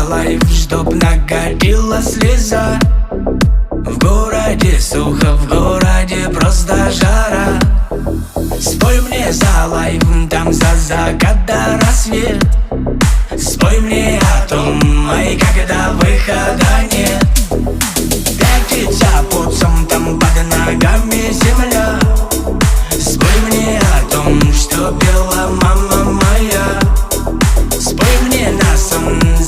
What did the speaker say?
лайв, чтоб накатила слеза. В городе сухо, в городе просто жара. Спой мне за лайв, там за закат до рассвет. Спой мне о том, ай, когда выхода нет. Пятится под там под ногами земля.